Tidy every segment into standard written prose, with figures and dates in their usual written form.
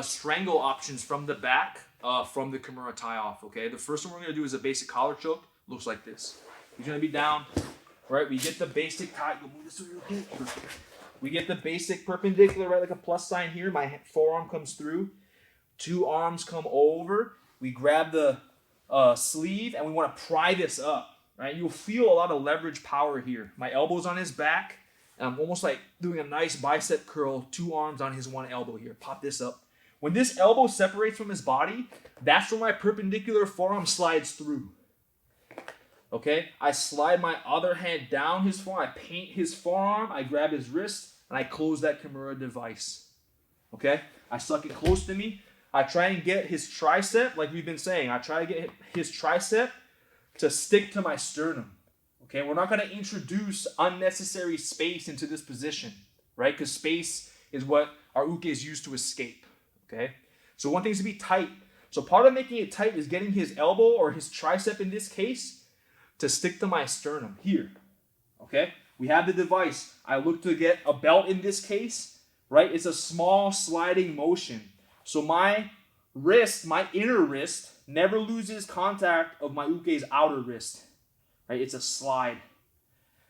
strangle options from the back from the Kimura tie-off, okay? The first one we're going to do is a basic collar choke. Looks like this. He's going to be down, right? We get the basic tie. Go move this way real quick. We get the basic perpendicular, right, like a plus sign here. My forearm comes through. Two arms come over. We grab the sleeve, and we want to pry this up, right? You'll feel a lot of leverage power here. My elbow's on his back. I'm almost like doing a nice bicep curl, two arms on his one elbow here. Pop this up. When this elbow separates from his body, that's where my perpendicular forearm slides through. Okay? I slide my other hand down his forearm. I paint his forearm. I grab his wrist, and I close that Kimura device. Okay? I suck it close to me. I try and get his tricep, like we've been saying. I try to get his tricep to stick to my sternum. Okay, we're not going to introduce unnecessary space into this position, right? Because space is what our uke is used to escape, okay? So one thing is to be tight. So part of making it tight is getting his elbow or his tricep in this case to stick to my sternum here, okay? We have the device. I look to get a belt in this case, right? It's a small sliding motion. So my wrist, my inner wrist, never loses contact of my uke's outer wrist. Right? It's a slide.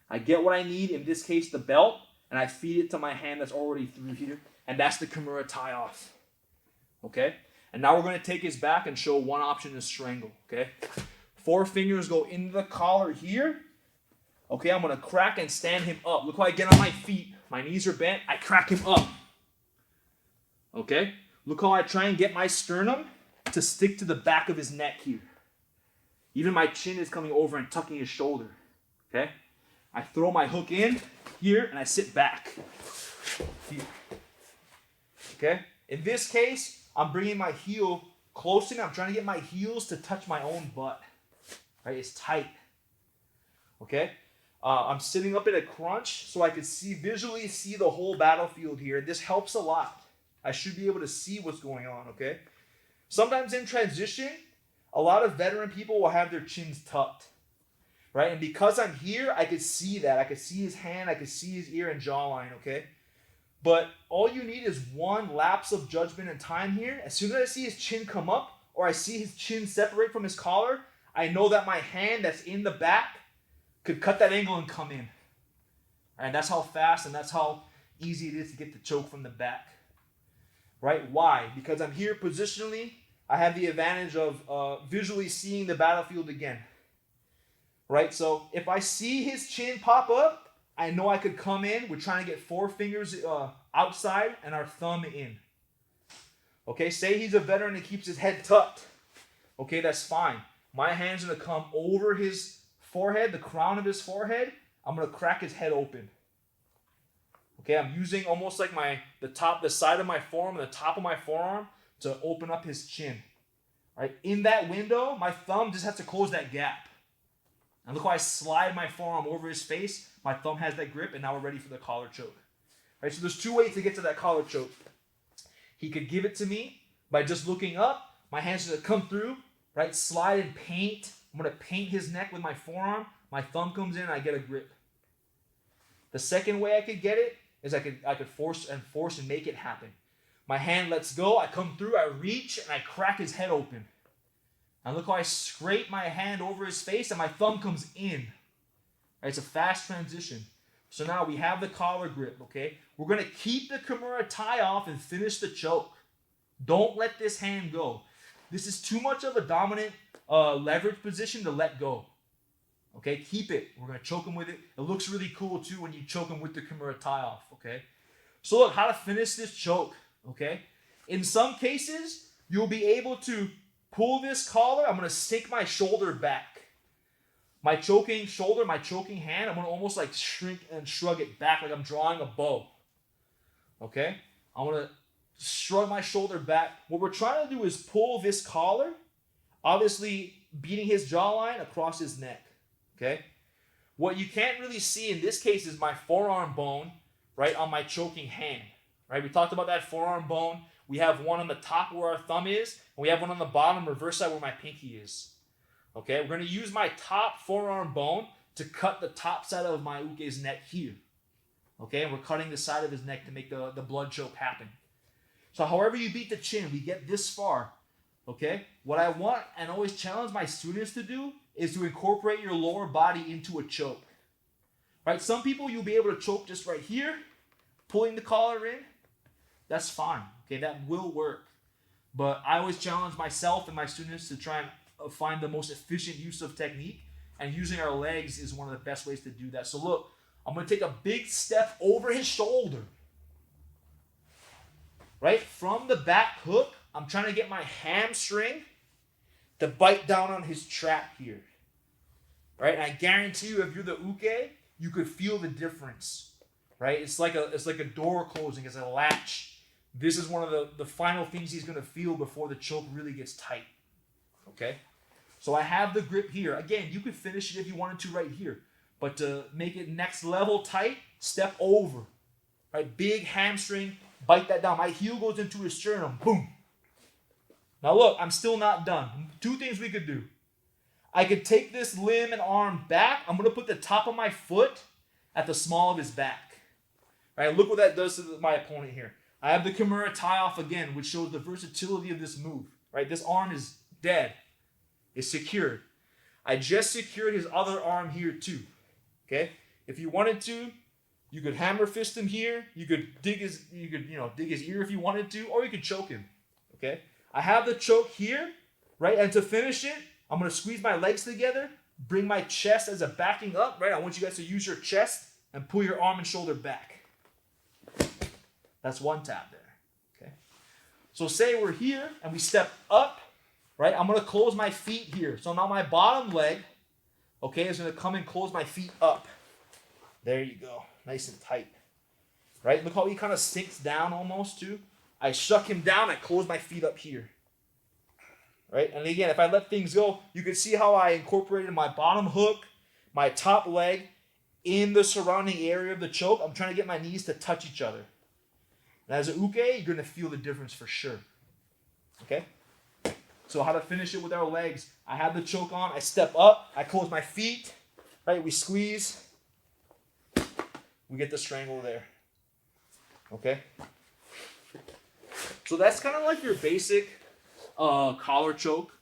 I get what I need, in this case the belt, and I feed it to my hand that's already through here, and that's the Kimura tie-off. Okay? And now we're going to take his back and show one option to strangle. Okay? 4 fingers go into the collar here. Okay, I'm going to crack and stand him up. Look how I get on my feet. My knees are bent. I crack him up. Okay? Look how I try and get my sternum to stick to the back of his neck here. Even my chin is coming over and tucking his shoulder. Okay? I throw my hook in here and I sit back. Here. Okay? In this case, I'm bringing my heel close in. I'm trying to get my heels to touch my own butt. Right? It's tight. Okay? I'm sitting up in a crunch so I can visually see the whole battlefield here. This helps a lot. I should be able to see what's going on. Okay? Sometimes in transition, a lot of veteran people will have their chins tucked, right? And because I'm here, I could see that. I could see his hand, I could see his ear and jawline, okay? But all you need is one lapse of judgment and time here. As soon as I see his chin come up or I see his chin separate from his collar, I know that my hand that's in the back could cut that angle and come in. And that's how fast and that's how easy it is to get the choke from the back, right? Why? Because I'm here positionally. I have the advantage of visually seeing the battlefield again, right? So if I see his chin pop up, I know I could come in. We're trying to get 4 fingers outside and our thumb in. Okay, say he's a veteran and keeps his head tucked. Okay, that's fine. My hand's going to come over his forehead, the crown of his forehead. I'm going to crack his head open. Okay, I'm using almost like the side of my forearm and the top of my forearm to open up his chin. Right? In that window, my thumb just has to close that gap. And look how I slide my forearm over his face. My thumb has that grip, and now we're ready for the collar choke. Right? So there's 2 ways to get to that collar choke. He could give it to me by just looking up. My hand's going to come through, right? Slide and paint. I'm going to paint his neck with my forearm. My thumb comes in, and I get a grip. The second way I could get it is I could force and make it happen. My hand lets go, I come through, I reach, and I crack his head open. And look how I scrape my hand over his face, and my thumb comes in. Right, it's a fast transition. So now we have the collar grip, okay? We're going to keep the Kimura tie off and finish the choke. Don't let this hand go. This is too much of a dominant leverage position to let go. Okay, keep it. We're going to choke him with it. It looks really cool, too, when you choke him with the Kimura tie off, okay? So look, how to finish this choke. Okay, in some cases, you'll be able to pull this collar. I'm going to sink my shoulder back. My choking shoulder, my choking hand, I'm going to almost like shrink and shrug it back like I'm drawing a bow. Okay, I'm going to shrug my shoulder back. What we're trying to do is pull this collar, obviously beating his jawline across his neck. Okay, what you can't really see in this case is my forearm bone right on my choking hand. Right, we talked about that forearm bone. We have one on the top where our thumb is, and we have one on the bottom, reverse side where my pinky is. Okay, we're going to use my top forearm bone to cut the top side of my uke's neck here. Okay, and we're cutting the side of his neck to make the blood choke happen. So however you beat the chin, we get this far. Okay? What I want and always challenge my students to do is to incorporate your lower body into a choke. Right? Some people you'll be able to choke just right here, pulling the collar in. That's fine. Okay, that will work. But I always challenge myself and my students to try and find the most efficient use of technique, and using our legs is one of the best ways to do that. So look, I'm going to take a big step over his shoulder. Right? From the back hook, I'm trying to get my hamstring to bite down on his trap here. Right? And I guarantee you, if you're the uke, you could feel the difference. Right? It's like a door closing, it's a latch. This is one of the final things he's going to feel before the choke really gets tight. Okay? So I have the grip here. Again, you could finish it if you wanted to right here. But to make it next level tight, step over. Right? Big hamstring, bite that down. My heel goes into his sternum. Boom. Now look, I'm still not done. Two things we could do. I could take this limb and arm back. I'm going to put the top of my foot at the small of his back. Right? Look what that does to my opponent here. I have the Kimura tie-off again, which shows the versatility of this move. Right? This arm is dead. It's secured. I just secured his other arm here too. Okay? If you wanted to, you could hammer fist him here. You could dig his ear if you wanted to, or you could choke him. Okay? I have the choke here, right? And to finish it, I'm going to squeeze my legs together, bring my chest as a backing up, right? I want you guys to use your chest and pull your arm and shoulder back. That's one tap there. Okay? So say we're here and we step up, right? I'm going to close my feet here. So now my bottom leg, okay, is going to come and close my feet up. There you go. Nice and tight. Right? Look how he kind of sinks down almost too. I shuck him down. I close my feet up here. Right? And again, if I let things go, you can see how I incorporated my bottom hook, my top leg in the surrounding area of the choke. I'm trying to get my knees to touch each other. And as an uke, you're going to feel the difference for sure. Okay? So how to finish it with our legs. I have the choke on. I step up. I close my feet. Right? We squeeze. We get the strangle there. Okay? So that's kind of like your basic collar choke.